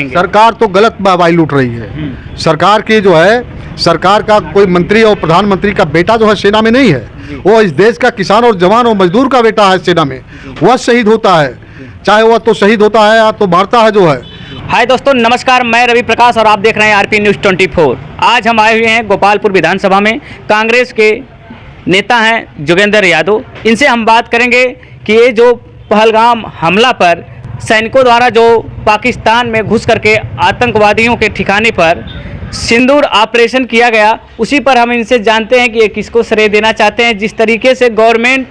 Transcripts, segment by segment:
सरकार तो गलत वाई लूट रही है। सरकार की जो है, सरकार का कोई मंत्री और प्रधानमंत्री का बेटा जो है सेना में नहीं है, वो इस देश का किसान और जवान और मजदूर का बेटा है। सेना में वह शहीद होता है, चाहे वह तो शहीद होता है या तो मारता है जो है। हाय दोस्तों, नमस्कार। मैं रवि प्रकाश और आप देख रहे हैं आरपी न्यूज़ 24। आज हम आए हुए हैं गोपालपुर विधानसभा में। कांग्रेस के नेता हैं जोगेंद्र यादव। इनसे हम बात करेंगे कि ये जो पहलगाम हमला पर सैनिकों द्वारा जो पाकिस्तान में घुस करके आतंकवादियों के ठिकाने पर सिंदूर ऑपरेशन किया गया, उसी पर हम इनसे जानते हैं कि ये किसको श्रेय देना चाहते हैं। जिस तरीके से गवर्नमेंट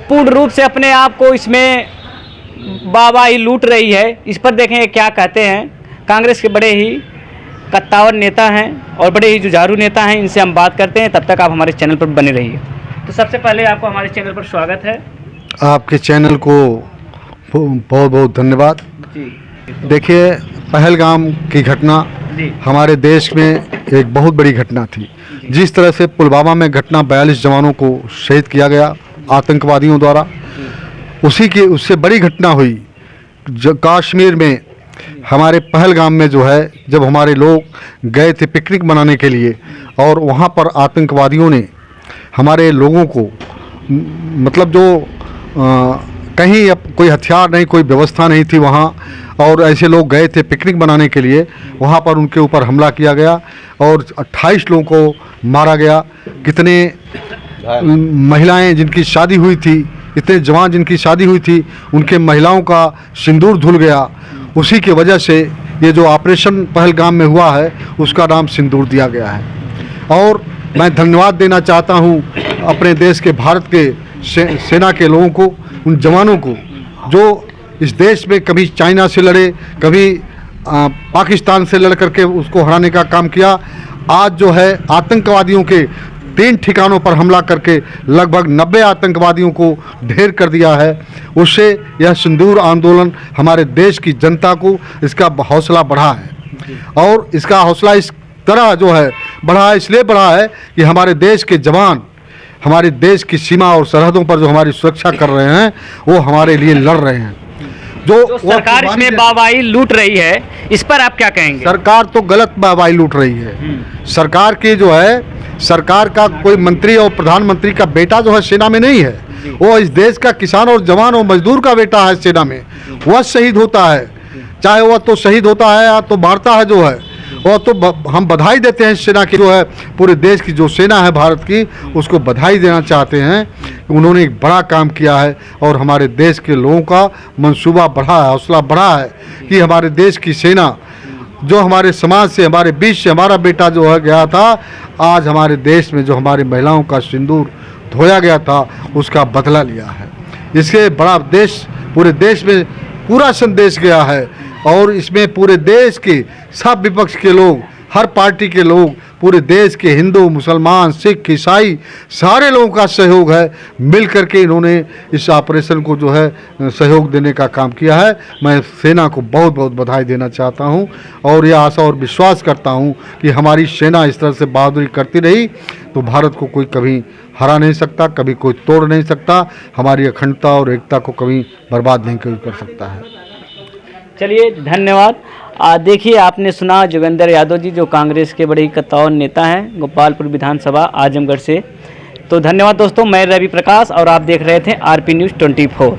पूर्ण रूप से अपने आप को इसमें वाहवाही लूट रही है, इस पर देखें क्या कहते हैं। कांग्रेस के बड़े ही कद्दावर नेता हैं और बड़े ही जुझारू नेता हैं, इनसे हम बात करते हैं। तब तक आप हमारे चैनल पर बने रहिए। तो सबसे पहले आपको हमारे चैनल पर स्वागत है। आपके चैनल को बहुत बहुत धन्यवाद जी। देखिए, पहलगाम की घटना जी। हमारे देश में एक बहुत बड़ी घटना थी। जिस तरह से पुलवामा में घटना 42 जवानों को शहीद किया गया आतंकवादियों द्वारा, उससे बड़ी घटना हुई जो कश्मीर में हमारे पहलगाम में जो है, जब हमारे लोग गए थे पिकनिक मनाने के लिए और वहाँ पर आतंकवादियों ने हमारे लोगों को मतलब जो कहीं अब कोई हथियार नहीं, कोई व्यवस्था नहीं थी वहाँ, और ऐसे लोग गए थे पिकनिक मनाने के लिए, वहाँ पर उनके ऊपर हमला किया गया और 28 लोगों को मारा गया। कितने महिलाएं जिनकी शादी हुई थी, इतने जवान जिनकी शादी हुई थी, उनके महिलाओं का सिंदूर धुल गया। उसी की वजह से ये जो ऑपरेशन पहलगाम में हुआ है, उसका नाम सिंदूर दिया गया है। और मैं धन्यवाद देना चाहता हूँ अपने देश के, भारत के सेना के लोगों को, उन जवानों को जो इस देश में कभी चाइना से लड़े, कभी पाकिस्तान से लड़ करके उसको हराने का काम किया। आज जो है आतंकवादियों के 3 ठिकानों पर हमला करके लगभग 90 आतंकवादियों को ढेर कर दिया है। उससे यह सिंदूर आंदोलन हमारे देश की जनता को इसका हौसला बढ़ा है। और इसका हौसला इस तरह जो है बढ़ा है, इसलिए बढ़ा है कि हमारे देश के जवान हमारे देश की सीमा और सरहदों पर जो हमारी सुरक्षा कर रहे हैं, वो हमारे लिए लड़ रहे हैं। जो सरकार इसमें वाहवाही लूट रही है, इस पर आप क्या कहेंगे? सरकार तो गलत वाहवाही लूट रही है। सरकार की जो है, सरकार का कोई मंत्री और प्रधानमंत्री का बेटा जो है सेना में नहीं है, वो इस देश का किसान और जवान और मजदूर का बेटा है। सेना में वह शहीद होता है, चाहे वह तो शहीद होता है या तो मारता है जो है। और तो हम बधाई देते हैं सेना की, जो है पूरे देश की जो सेना है भारत की, उसको बधाई देना चाहते हैं कि उन्होंने एक बड़ा काम किया है और हमारे देश के लोगों का मंसूबा बढ़ा है, हौसला बढ़ा है कि हमारे देश की सेना जो हमारे समाज से, हमारे बीच से हमारा बेटा जो है गया था, आज हमारे देश में जो हमारी महिलाओं का सिंदूर धोया गया था, उसका बदला लिया है। इसके बड़ा देश, पूरे देश में पूरा संदेश गया है। और इसमें पूरे देश के सब विपक्ष के लोग, हर पार्टी के लोग, पूरे देश के हिंदू, मुसलमान, सिख, ईसाई, सारे लोगों का सहयोग है। मिल करके इन्होंने इस ऑपरेशन को जो है सहयोग देने का काम किया है। मैं सेना को बहुत बहुत बधाई देना चाहता हूं और ये आशा और विश्वास करता हूं कि हमारी सेना इस तरह से बहादुरी करती रही तो भारत को कोई कभी हरा नहीं सकता, कभी कोई तोड़ नहीं सकता, हमारी अखंडता और एकता को कभी बर्बाद नहीं कर सकता है। चलिए, धन्यवाद। देखिए, आपने सुना जोगेंद्र यादव जी, जो कांग्रेस के बड़े ही कद्दावर नेता हैं गोपालपुर विधानसभा आजमगढ़ से। तो धन्यवाद दोस्तों, मैं रवि प्रकाश और आप देख रहे थे आरपी न्यूज़ 24।